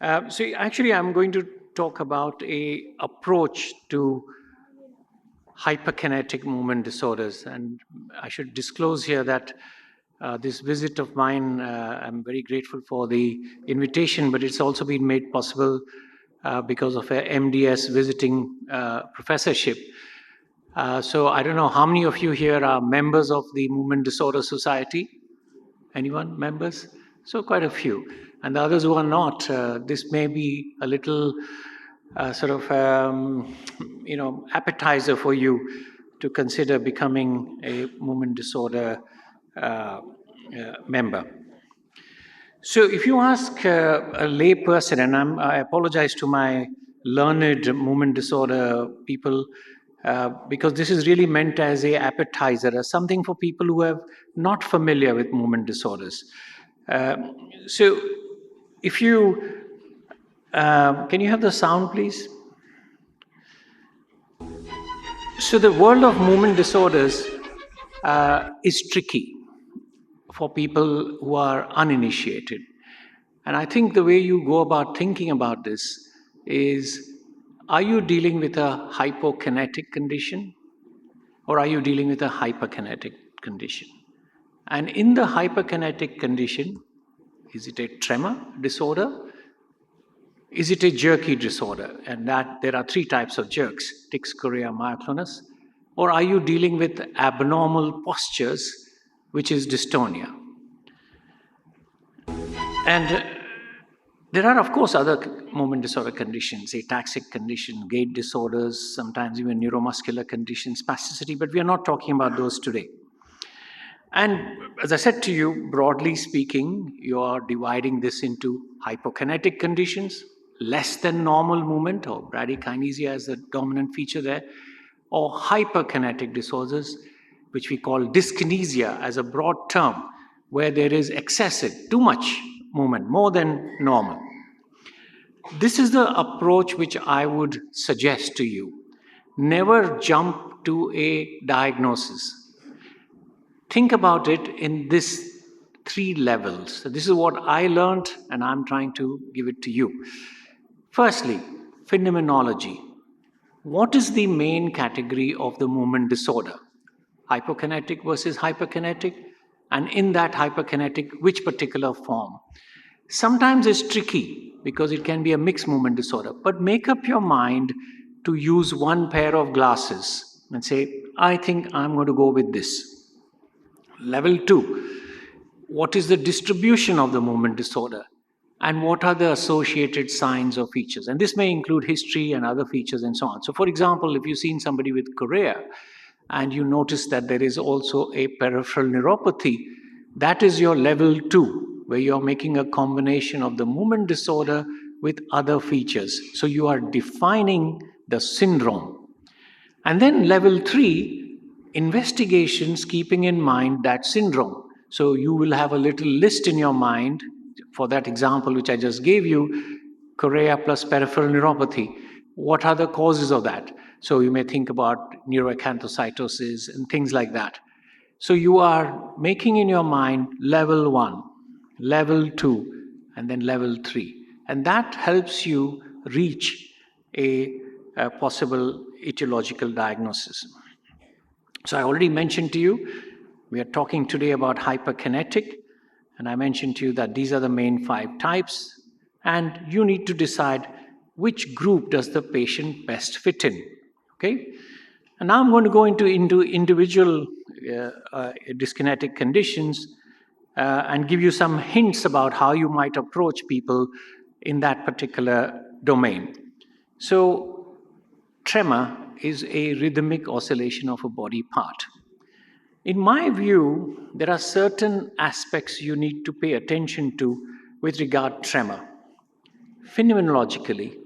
So actually, I'm going to talk about a approach to hyperkinetic movement disorders. And I should disclose here that this visit of mine, I'm very grateful for the invitation, but it's also been made possible because of a MDS visiting professorship. So I don't know how many of you here are members of the Movement Disorder Society? Anyone, members? So quite a few. And the others who are not, this may be a little appetizer for you to consider becoming a movement disorder member. So if you ask a lay person, and I apologize to my learned movement disorder people, because this is really meant as a appetizer, as something for people who are not familiar with movement disorders. So if you, can you have the sound, please? So the world of movement disorders is tricky for people who are uninitiated. And I think the way you go about thinking about this is, are you dealing with a hypokinetic condition or are you dealing with a hyperkinetic condition? And in the hyperkinetic condition, is it a tremor disorder? Is it a jerky disorder? And that there are three types of jerks, tics, chorea, myoclonus. Or are you dealing with abnormal postures, which is dystonia? And there are, of course, other movement disorder conditions, ataxic condition, gait disorders, sometimes even neuromuscular conditions, spasticity, but we are not talking about those today. And as I said to you, broadly speaking, you are dividing this into hypokinetic conditions, less than normal movement, or bradykinesia as the dominant feature there, or hyperkinetic disorders, which we call dyskinesia as a broad term, where there is excessive, too much movement, more than normal. This is the approach which I would suggest to you. Never jump to a diagnosis. Think about it in this three levels. So this is what I learned, and I'm trying to give it to you. Firstly, phenomenology. What is the main category of the movement disorder? Hypokinetic versus hyperkinetic, and in that hyperkinetic, which particular form? Sometimes it's tricky because it can be a mixed movement disorder, but make up your mind to use one pair of glasses and say, I think I'm going to go with this. Level 2, what is the distribution of the movement disorder? And what are the associated signs or features? And this may include history and other features and so on. So for example, if you've seen somebody with chorea and you notice that there is also a peripheral neuropathy, that is your level 2, where you're making a combination of the movement disorder with other features. So you are defining the syndrome. And then level 3, investigations keeping in mind that syndrome. So you will have a little list in your mind for that example which I just gave you, chorea plus peripheral neuropathy. What are the causes of that? So you may think about neuroacanthocytosis and things like that. So you are making in your mind level 1, level 2, and then level 3. And that helps you reach a possible etiological diagnosis. So I already mentioned to you, we are talking today about hyperkinetic, and I mentioned to you that these are the main 5 types, and you need to decide which group does the patient best fit in, okay? And now I'm going to go into individual dyskinetic conditions and give you some hints about how you might approach people in that particular domain. So tremor is a rhythmic oscillation of a body part. In my view, there are certain aspects you need to pay attention to with regard to tremor. Phenomenologically,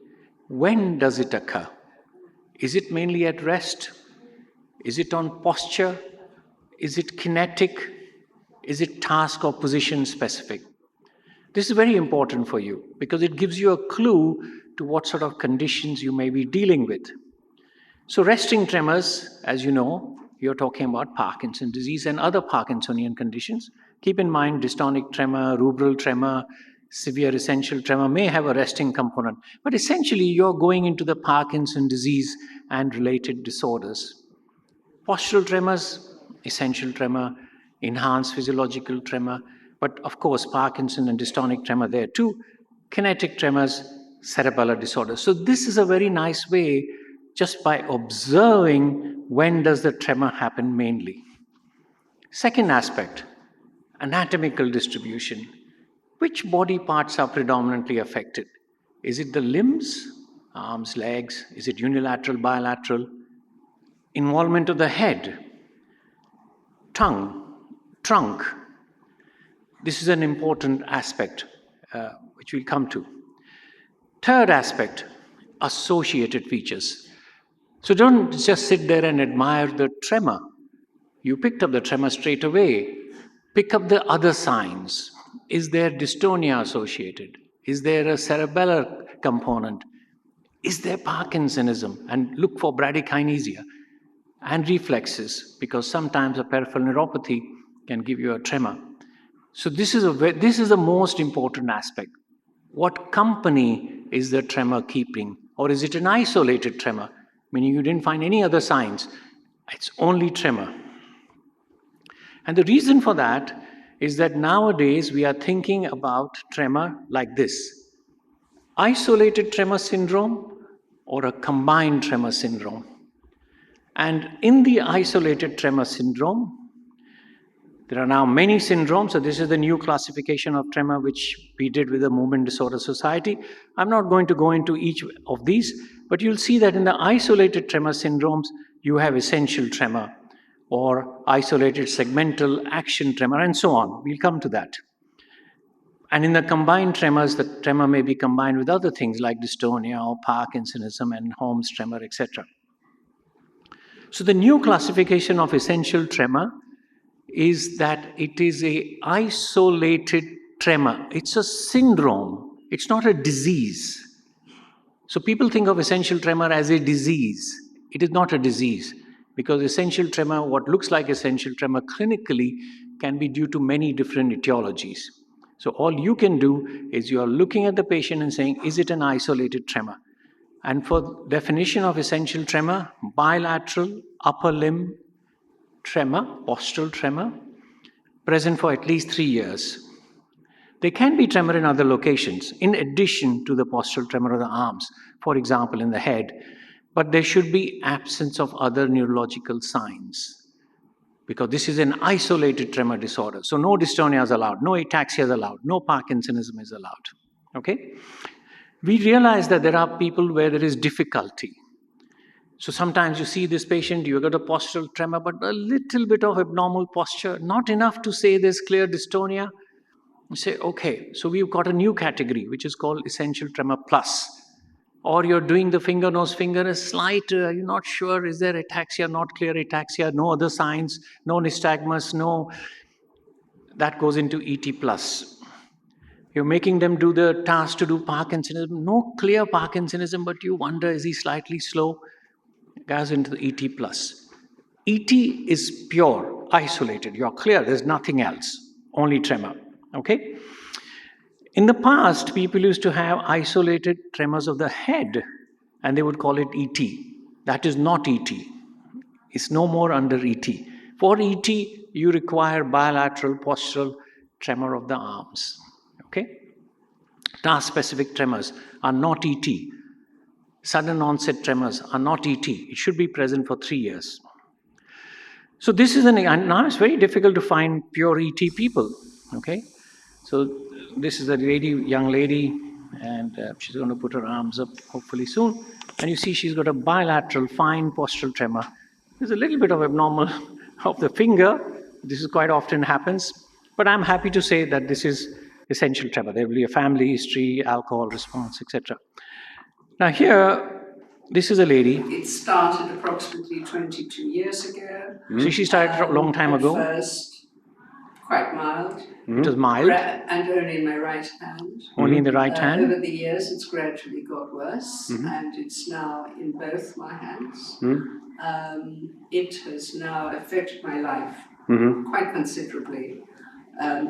when does it occur? Is it mainly at rest? Is it on posture? Is it kinetic? Is it task or position specific? This is very important for you because it gives you a clue to what sort of conditions you may be dealing with. So resting tremors, as you know, you're talking about Parkinson's disease and other Parkinsonian conditions. Keep in mind dystonic tremor, rubral tremor, severe essential tremor may have a resting component. But essentially, you're going into the Parkinson disease and related disorders. Postural tremors, essential tremor, enhanced physiological tremor, but of course, Parkinson and dystonic tremor there too. Kinetic tremors, cerebellar disorders. So this is a very nice way, just by observing when does the tremor happen mainly. Second aspect, anatomical distribution. Which body parts are predominantly affected? Is it the limbs, arms, legs? Is it unilateral, bilateral? Involvement of the head, tongue, trunk. This is an important aspect which we'll come to. Third aspect, associated features. So don't just sit there and admire the tremor. You picked up the tremor straight away. Pick up the other signs. Is there dystonia associated? Is there a cerebellar component? Is there Parkinsonism? And look for bradykinesia and reflexes, because sometimes a peripheral neuropathy can give you a tremor. So this is the most important aspect. What company is the tremor keeping? Or is it an isolated tremor, meaning you didn't find any other signs? It's only tremor. And the reason for that is that nowadays we are thinking about tremor like this: isolated tremor syndrome or a combined tremor syndrome. And in the isolated tremor syndrome, there are now many syndromes. So this is the new classification of tremor which we did with the Movement Disorder Society. I'm not going to go into each of these, but you'll see that in the isolated tremor syndromes, you have essential tremor or isolated segmental action tremor, and so on. We'll come to that. And in the combined tremors, the tremor may be combined with other things like dystonia or Parkinsonism and Holmes tremor, etc. So the new classification of essential tremor is that it is an isolated tremor. It's a syndrome. It's not a disease. So people think of essential tremor as a disease. It is not a disease, because essential tremor, what looks like essential tremor clinically, can be due to many different etiologies. So all you can do is you are looking at the patient and saying, is it an isolated tremor? And for definition of essential tremor, bilateral upper limb tremor, postural tremor, present for at least 3 years. There can be tremor in other locations, in addition to the postural tremor of the arms, for example, in the head, but there should be absence of other neurological signs, because this is an isolated tremor disorder. So no dystonia is allowed, no ataxia is allowed, no Parkinsonism is allowed. Okay? We realize that there are people where there is difficulty. So sometimes you see this patient, you got a postural tremor, but a little bit of abnormal posture, not enough to say there's clear dystonia. You say, okay, so we've got a new category, which is called essential tremor plus. Or you're doing the finger, nose, finger, a slight, you're not sure, is there ataxia, not clear ataxia, no other signs, no nystagmus, no, that goes into ET plus. You're making them do the task to do Parkinsonism, no clear Parkinsonism, but you wonder, is he slightly slow? Goes into the ET plus. ET is pure, isolated. You're clear, there's nothing else, only tremor. Okay? In the past, people used to have isolated tremors of the head, and they would call it ET. That is not ET. It's no more under ET. For ET, you require bilateral postural tremor of the arms. Okay? Task-specific tremors are not ET. Sudden onset tremors are not ET. It should be present for 3 years. So this is now it's very difficult to find pure ET people. Okay, so this is a young lady, and she's going to put her arms up hopefully soon. And you see she's got a bilateral fine postural tremor. There's a little bit of abnormal of the finger. This is quite often happens, but I'm happy to say that this is essential tremor. There will be a family history, alcohol response, etc. Now here, this is a lady. It started approximately 22 years ago. So she started a long time ago. First, quite mild. It was mild. And only in my right hand. Only in the right hand? Over the years, it's gradually got worse, and it's now in both my hands. It has now affected my life quite considerably.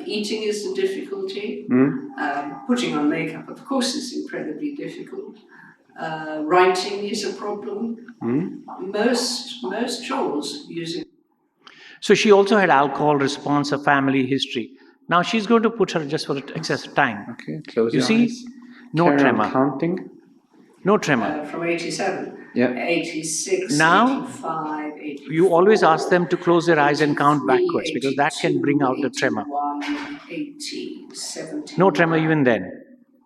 Eating is a difficulty. Putting on makeup, of course, is incredibly difficult. Writing is a problem. Most chores using. So she also had alcohol response, a family history. Now she's going to put her just for excess time. Okay, close you your see, eyes. no Carry on tremor. counting. No tremor. From 87. Yeah. 86, Now, 85, 84, you always ask them to close their eyes and count backwards, because that can bring out the 81, tremor. 80, 70. No tremor even then.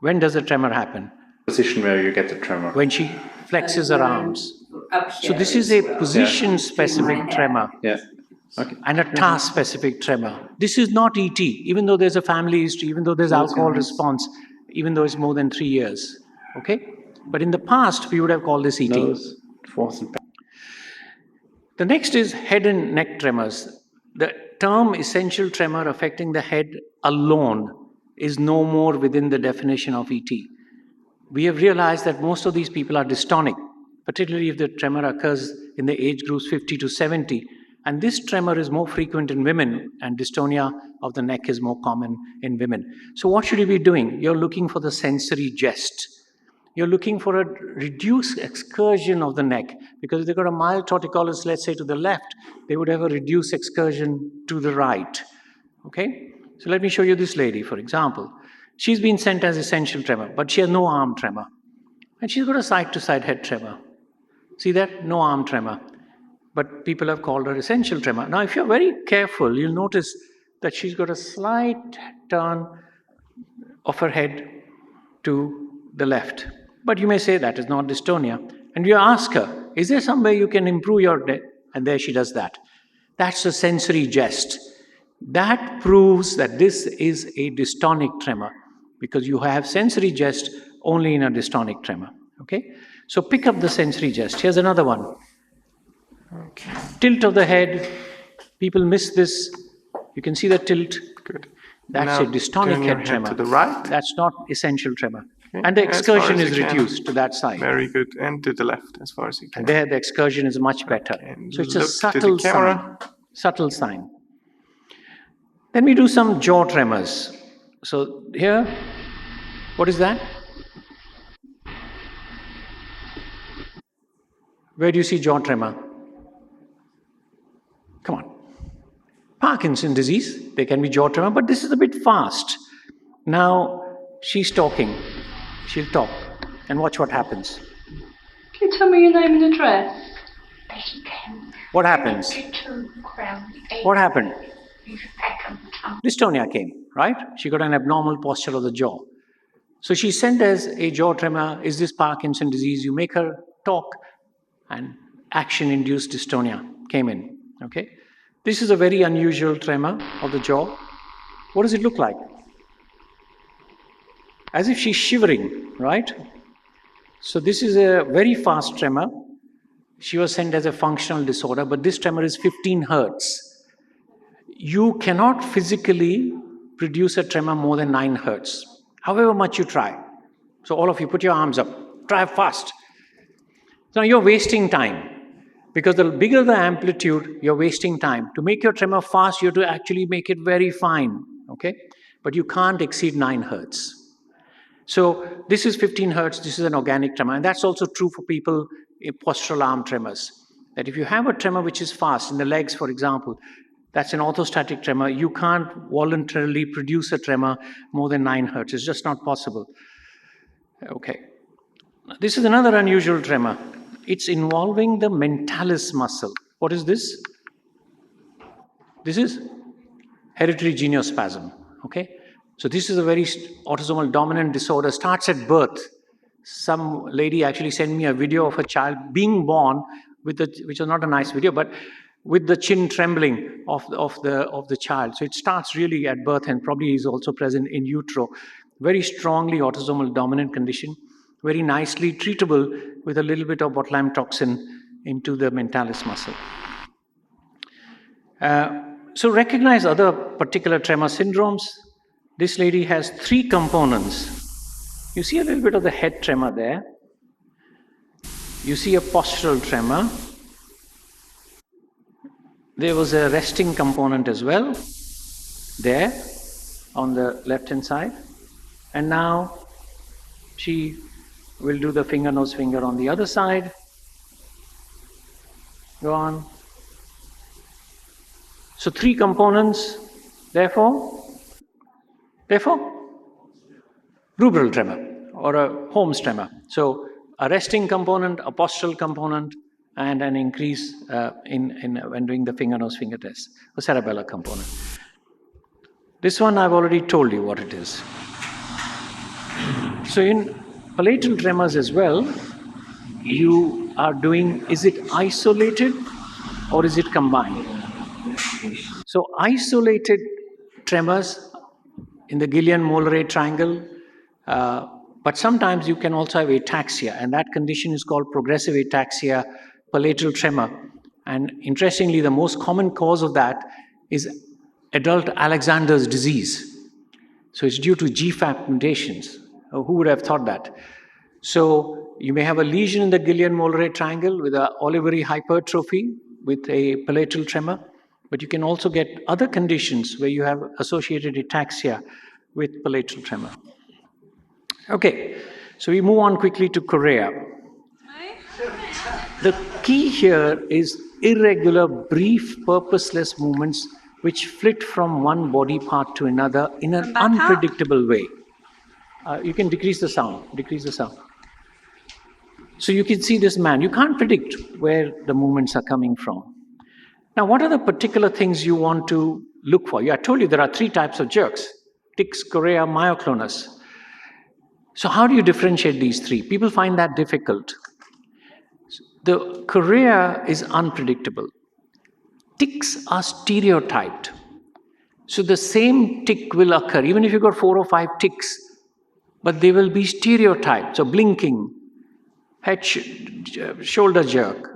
When does the tremor happen? Position where you get the tremor. When she flexes her arms. Up So here this is as a well. position-specific tremor. Yeah. Okay. And a task-specific tremor. This is not ET, even though there's a family history, even though there's alcohol response, even though it's more than 3 years. Okay? But in the past, we would have called this ET. Nose, fourth and back. The next is head and neck tremors. The term essential tremor affecting the head alone is no more within the definition of ET. We have realized that most of these people are dystonic, particularly if the tremor occurs in the age groups 50 to 70. And this tremor is more frequent in women, and dystonia of the neck is more common in women. So what should you be doing? You're looking for the sensory gest. You're looking for a reduced excursion of the neck, because if they've got a mild torticollis, let's say to the left, they would have a reduced excursion to the right. Okay? So let me show you this lady, for example. She's been sent as essential tremor, but she has no arm tremor. And she's got a side-to-side head tremor. See that? No arm tremor. But people have called her essential tremor. Now, if you're very careful, you'll notice that she's got a slight turn of her head to the left. But you may say that is not dystonia. And you ask her, is there some way you can improve your day? And there she does that. That's a sensory gest. That proves that this is a dystonic tremor, because you have sensory gest only in a dystonic tremor. Okay? So pick up the sensory gest. Here's another one. Okay. Tilt of the head. People miss this. You can see the tilt. Good. That's Now, a dystonic turn your head tremor. to the right. That's not essential tremor. Okay. And the As far excursion as is you can. reduced to that side. Very good. And to the left as far as you can. And there the excursion is much better. And So it's a look to the subtle camera. sign. Subtle sign. Then we do some jaw tremors. So here, what is that? Where do you see jaw tremor? Come on. Parkinson's disease, there can be jaw tremor, but this is a bit fast. Now, she's talking. She'll talk. And watch what happens. Can you tell me your name and address? Becky Kemp. What happens? 72 Crown. What happened? Peckham. Dystonia came, right? She got an abnormal posture of the jaw. So she's sent as a jaw tremor. Is this Parkinson's disease? You make her talk, and action-induced dystonia came in. Okay? This is a very unusual tremor of the jaw. What does it look like? As if she's shivering, right? So this is a very fast tremor. She was sent as a functional disorder, but this tremor is 15 hertz. You cannot physically produce a tremor more than 9 hertz, however much you try. So all of you, put your arms up. Try fast. Now you're wasting time, because the bigger the amplitude, you're wasting time. To make your tremor fast, you have to actually make it very fine, okay? But you can't exceed 9 hertz. So this is 15 hertz, this is an organic tremor. And that's also true for people in postural arm tremors. That if you have a tremor which is fast, in the legs, for example, that's an orthostatic tremor. You can't voluntarily produce a tremor more than 9 hertz. It's just not possible. Okay. This is another unusual tremor. It's involving the mentalis muscle. What is this? This is hereditary geniospasm. Okay? So this is a very autosomal dominant disorder. Starts at birth. Some lady actually sent me a video of a child being born with the, which was not a nice video, but with the chin trembling of the child. So it starts really at birth, and probably is also present in utero. Very strongly autosomal dominant condition. Very nicely treatable with a little bit of botulinum toxin into the mentalis muscle. So recognize other particular tremor syndromes. This lady has 3 components. You see a little bit of the head tremor there. You see a postural tremor. There was a resting component as well. there on the left-hand side. And now she will do the finger, nose, finger on the other side. Go on. So 3 components, therefore, rubral tremor or a Holmes tremor. So a resting component, a postural component, and an increase when doing the finger, nose, finger test, a cerebellar component. This one I've already told you what it is. So in palatal tremors as well, you are doing, is it isolated or is it combined? So isolated tremors in the Guillain-Molleret triangle, but sometimes you can also have ataxia, and that condition is called progressive ataxia, palatal tremor. And interestingly, the most common cause of that is adult Alexander's disease. So it's due to GFAP mutations. Who would have thought that? So you may have a lesion in the Guillain-Molleret triangle with an olivary hypertrophy with a palatal tremor, but you can also get other conditions where you have associated ataxia with palatal tremor. Okay, so we move on quickly to chorea. The key here is irregular, brief, purposeless movements which flit from one body part to another in an unpredictable way. You can decrease the sound. So you can see this man. You can't predict where the movements are coming from. Now, what are the particular things you want to look for? I told you there are 3 types of jerks: tics, chorea, myoclonus. So how do you differentiate these 3? People find that difficult. The chorea is unpredictable. Tics are stereotyped. So the same tic will occur, even if you've got 4 or 5 tics, but they will be stereotyped. So blinking, head, shoulder jerk,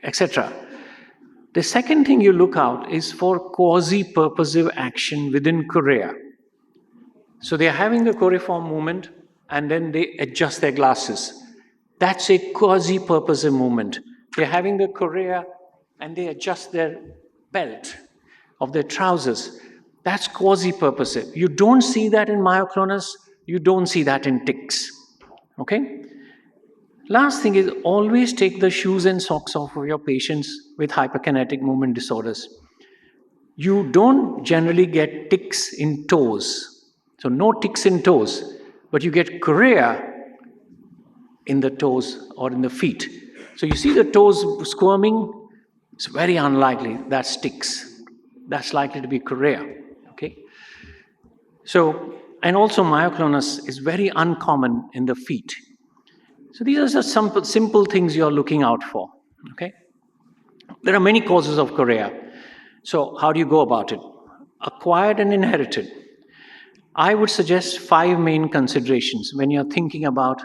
etc. The second thing you look out is for quasi-purposive action within chorea. So they are having the choreiform movement and then they adjust their glasses. That's a quasi-purposive movement. They're having the chorea and they adjust their belt of their trousers. That's quasi-purposive. You don't see that in myoclonus. You don't see that in tics. Okay? Last thing is always take the shoes and socks off of your patients with hyperkinetic movement disorders. You don't generally get tics in toes. So no tics in toes, but you get chorea in the toes or in the feet. So you see the toes squirming, it's very unlikely that's tics. That's likely to be chorea. Okay? So, and also myoclonus is very uncommon in the feet. So these are just some simple things you're looking out for. Okay? There are many causes of chorea. So how do you go about it? Acquired and inherited. I would suggest 5 main considerations when you're thinking about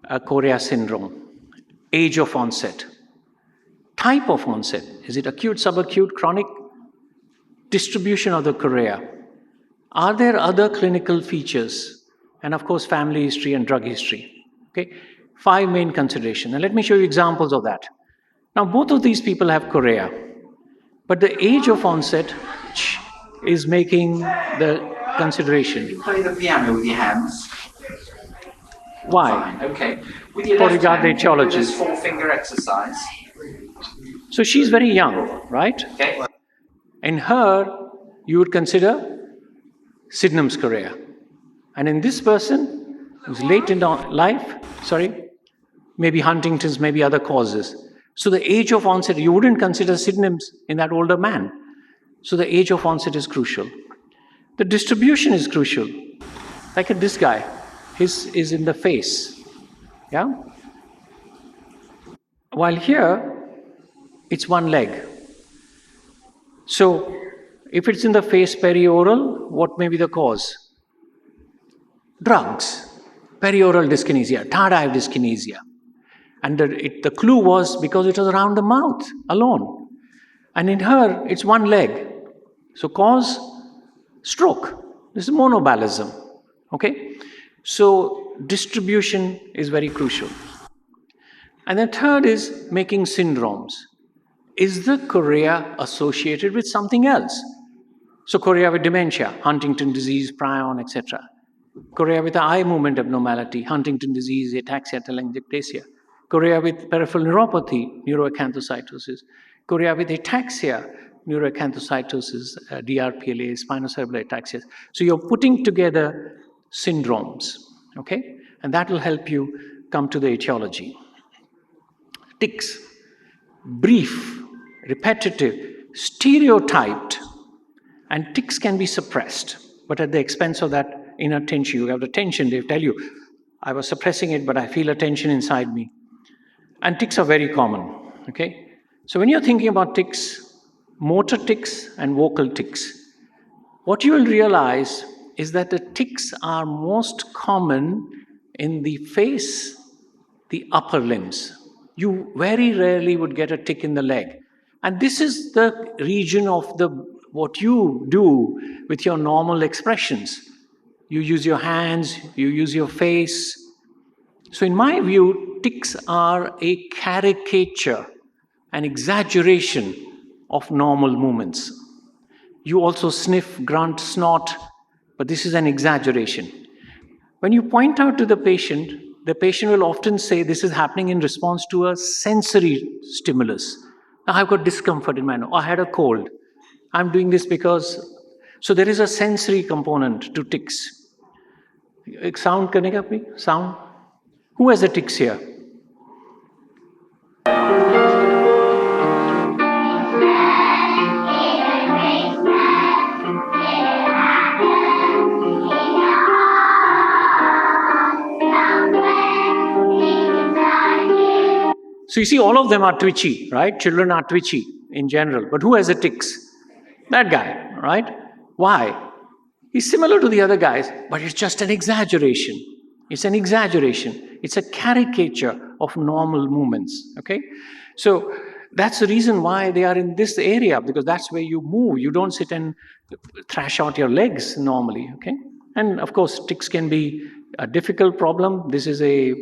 a chorea syndrome. Age of onset. Type of onset. Is it acute, subacute, chronic? Distribution of the chorea. Are there other clinical features? And of course, family history and drug history. Okay? 5 main considerations. And let me show you examples of that. Now, both of these people have chorea, but the age of onset is making the consideration. You play the piano with your hands. Why? Fine, okay. With your For left regard hand, the etiology. do this 4-finger exercise. So she's very young, right? Okay. In her, you would consider Sydenham's chorea. And in this person, who's late in life, maybe Huntington's, maybe other causes. So the age of onset, you wouldn't consider Sydenham's in that older man. So the age of onset is crucial. The distribution is crucial. Like this guy, his is in the face. Yeah? While here, it's one leg. So if it's in the face perioral, what may be the cause? Drugs. Perioral dyskinesia, tardive dyskinesia. And the clue was because it was around the mouth alone. And in her, it's one leg. So cause stroke. This is monobalism. Okay? So distribution is very crucial. And the third is making syndromes. Is the chorea associated with something else? So chorea with dementia, Huntington disease, prion, etc. Chorea with eye movement abnormality, Huntington disease, ataxia, telangiectasia. Chorea with peripheral neuropathy, neuroacanthocytosis. Chorea with ataxia, neuroacanthocytosis, DRPLA, spinocerebellar ataxia. So you're putting together syndromes, okay? And that will help you come to the etiology. Tics, brief, repetitive, stereotyped, and tics can be suppressed, but at the expense of that inner tension. You have the tension, they tell you, I was suppressing it, but I feel a tension inside me. And tics are very common, okay? So when you're thinking about tics, motor tics and vocal tics, what you will realize is that the tics are most common in the face, the upper limbs. You very rarely would get a tic in the leg. And this is the region of what you do with your normal expressions. You use your hands, you use your face. So in my view, tics are a caricature, an exaggeration of normal movements. You also sniff, grunt, snort, but this is an exaggeration. When you point out to the patient will often say this is happening in response to a sensory stimulus. I've got discomfort in my nose. I had a cold. I'm doing this because... So there is a sensory component to tics. Sound karega please? Sound? Who has the tics here? So you see, all of them are twitchy, right? Children are twitchy in general. But who has the tics? That guy, right? Why? He's similar to the other guys, but it's just an exaggeration. It's an exaggeration. It's a caricature of normal movements, okay? So that's the reason why they are in this area, because that's where you move. You don't sit and thrash out your legs normally, okay? And of course, tics can be a difficult problem. This is a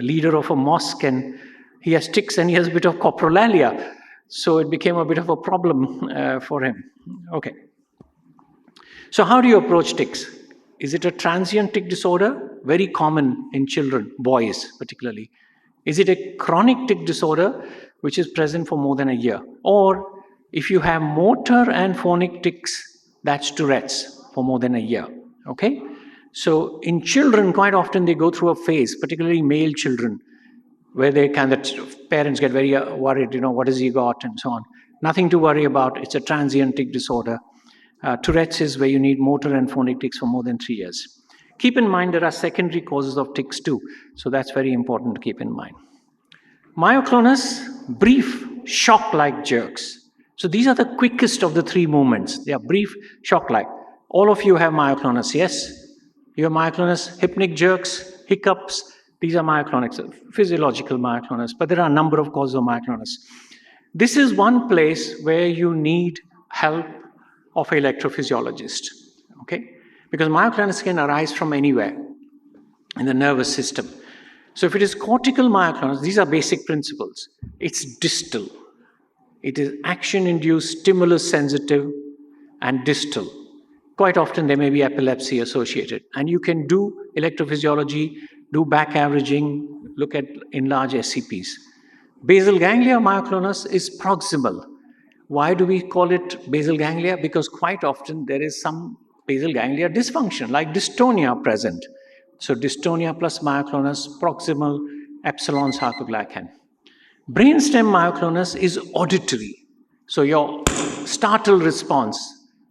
leader of a mosque, and he has tics and he has a bit of coprolalia. So it became a bit of a problem for him. Okay. So how do you approach tics? Is it a transient tic disorder? Very common in children, boys particularly. Is it a chronic tic disorder which is present for more than a year? Or if you have motor and phonic tics, that's Tourette's for more than a year. Okay? So in children, quite often they go through a phase, particularly male children, where the parents get very worried, what has he got and so on. Nothing to worry about. It's a transient tic disorder. Tourette's is where you need motor and phonic tics for more than 3 years. Keep in mind there are secondary causes of tics too. So that's very important to keep in mind. Myoclonus, brief, shock-like jerks. So these are the quickest of the three movements. They are brief, shock-like. All of you have myoclonus, yes? You have myoclonus, hypnic jerks, hiccups. These are myoclonic, physiological myoclonus, but there are a number of causes of myoclonus. This is one place where you need help of an electrophysiologist, okay? Because myoclonus can arise from anywhere in the nervous system. So if it is cortical myoclonus, these are basic principles. It's distal. It is action-induced, stimulus-sensitive, and distal. Quite often there may be epilepsy associated. And you can do electrophysiology, do back averaging, look at enlarged SCPs. Basal ganglia myoclonus is proximal. Why do we call it basal ganglia? Because quite often there is some basal ganglia dysfunction, like dystonia present. So dystonia plus myoclonus, proximal, epsilon sarcoglycan. Brainstem myoclonus is auditory. So your startle response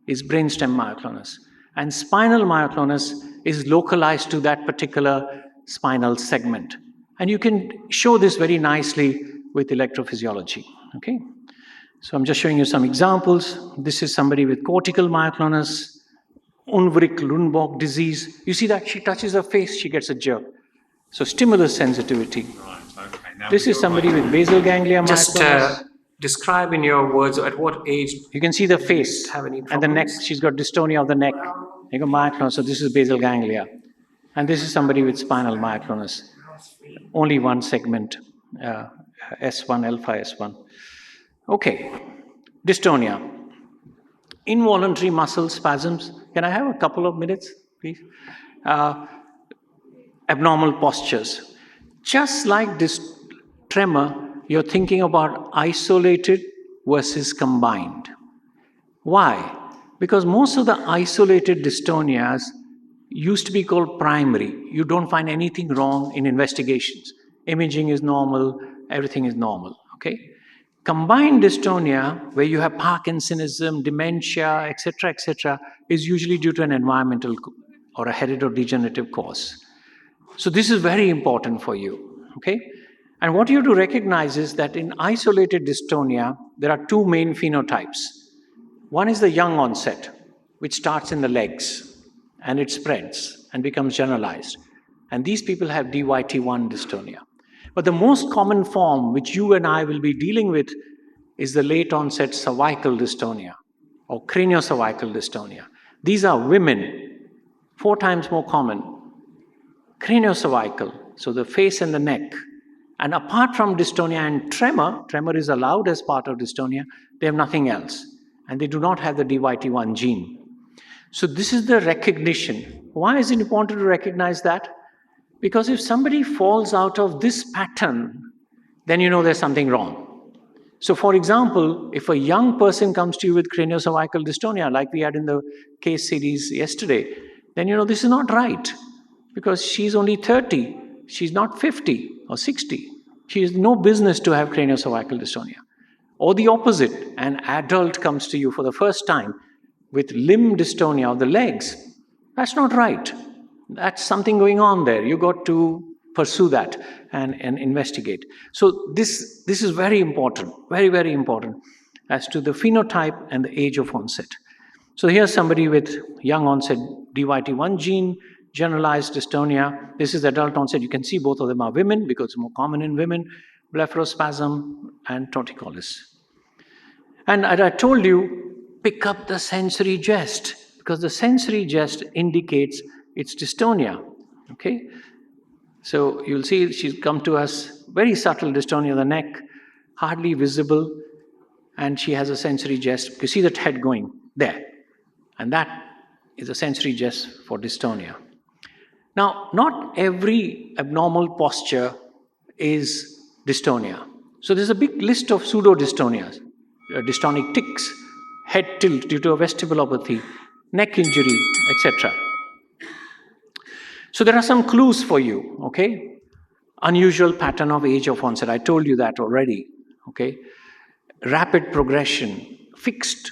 is brainstem myoclonus. And spinal myoclonus is localized to that particular spinal segment. And you can show this very nicely with electrophysiology, okay? So I'm just showing you some examples. This is somebody with cortical myoclonus, Unverricht-Lundborg disease. You see that she touches her face, she gets a jerk. So stimulus sensitivity. Right, okay. Now This is somebody with basal ganglia myoclonus. Just describe in your words at what age. You can see the face Have any and the neck. problems? She's got dystonia of the neck. You got myoclonus, so this is basal ganglia. And this is somebody with spinal myoclonus. Only one segment, S1, alpha S1. Okay, dystonia. involuntary muscle spasms. Can I have a couple of minutes, please? Abnormal postures. Just like this tremor, you're thinking about isolated versus combined. Why? Because most of the isolated dystonias used to be called primary. You don't find anything wrong in investigations. Imaging is normal, everything is normal, okay? Combined dystonia, where you have Parkinsonism, dementia, etc., is usually due to an environmental or a heredodegenerative cause. So this is very important for you, okay? And what you have to recognize is that in isolated dystonia, there are two main phenotypes. One is the young onset, which starts in the legs, and it spreads and becomes generalized. And these people have DYT1 dystonia. But the most common form, which you and I will be dealing with, is the late onset cervical dystonia or craniocervical dystonia. These are women, 4 times more common. Craniocervical, so the face and the neck. And apart from dystonia and tremor is allowed as part of dystonia, they have nothing else. And they do not have the DYT1 gene. So this is the recognition. Why is it important to recognize that? Because if somebody falls out of this pattern, then you know there's something wrong. So for example, if a young person comes to you with craniocervical dystonia, like we had in the case series yesterday, then you know this is not right. Because she's only 30, she's not 50 or 60. She has no business to have craniocervical dystonia. Or the opposite, an adult comes to you for the first time with limb dystonia of the legs. That's not right. That's something going on there. You got to pursue that and investigate. So this is very important, very, very important as to the phenotype and the age of onset. So here's somebody with young onset DYT1 gene, generalized dystonia. This is adult onset. You can see both of them are women because it's more common in women, blepharospasm and torticollis. And as I told you, pick up the sensory gest because the sensory gest indicates it's dystonia, okay? So you'll see she's come to us, very subtle dystonia of the neck, hardly visible, and she has a sensory gest. You see that head going there, and that is a sensory gest for dystonia. Now, not every abnormal posture is dystonia. So there's a big list of pseudo-dystonias, dystonic tics, head tilt due to a vestibulopathy, neck injury, etc. So there are some clues for you, okay? Unusual pattern of age of onset, I told you that already, okay? Rapid progression, fixed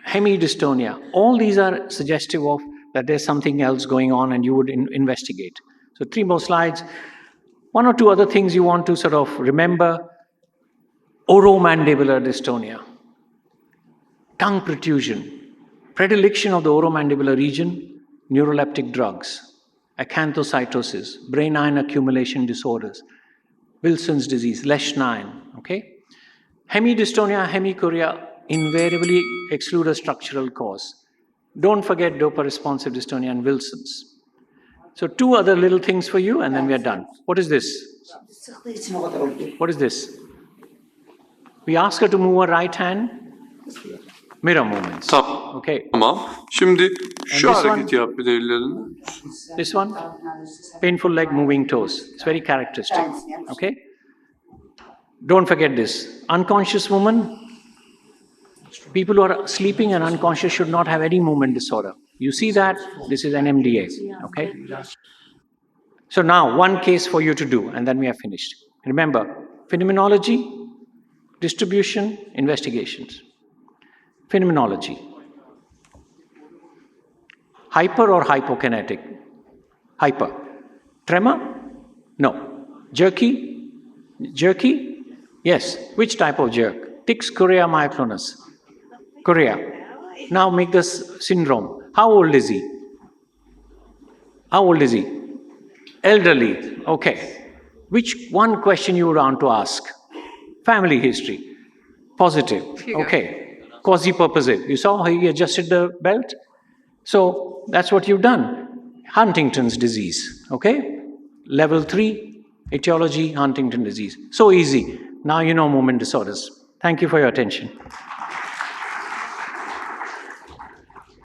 hemidystonia, all these are suggestive of that there's something else going on and you would investigate. So 3 more slides. 1 or 2 other things you want to sort of remember. Oromandibular dystonia, tongue protrusion, predilection of the oromandibular region, neuroleptic drugs, acanthocytosis, brain iron accumulation disorders, Wilson's disease, Lesch-9, okay? Hemidystonia, hemichorea invariably exclude a structural cause. Don't forget dopa-responsive dystonia and Wilson's. So 2 other little things for you and then we are done. What is this? What is this? We ask her to move her right hand. Mirror movements. Okay. Tamam. Şimdi şu this hareketi one? yap bir de ellerini. This one? Painful leg moving toes. It's very characteristic. Okay? Don't forget this. Unconscious woman, people who are sleeping and unconscious should not have any movement disorder. You see that? This is NMDA. Okay? So now, one case for you to do, and then we are finished. Remember, phenomenology, distribution, investigations. Phenomenology. Hyper or hypokinetic? Hyper. Tremor? No. Jerky? Jerky? Yes. Which type of jerk? Tics, chorea, myoclonus. Chorea. Now make this syndrome. How old is he? How old is he? Elderly. Okay. Which one question you would want to ask? Family history. Positive. Okay. Quasi-purposive. You saw how he adjusted the belt? So that's what you've done. Huntington's disease. Okay? Level 3, etiology, Huntington disease. So easy. Now you know movement disorders. Thank you for your attention.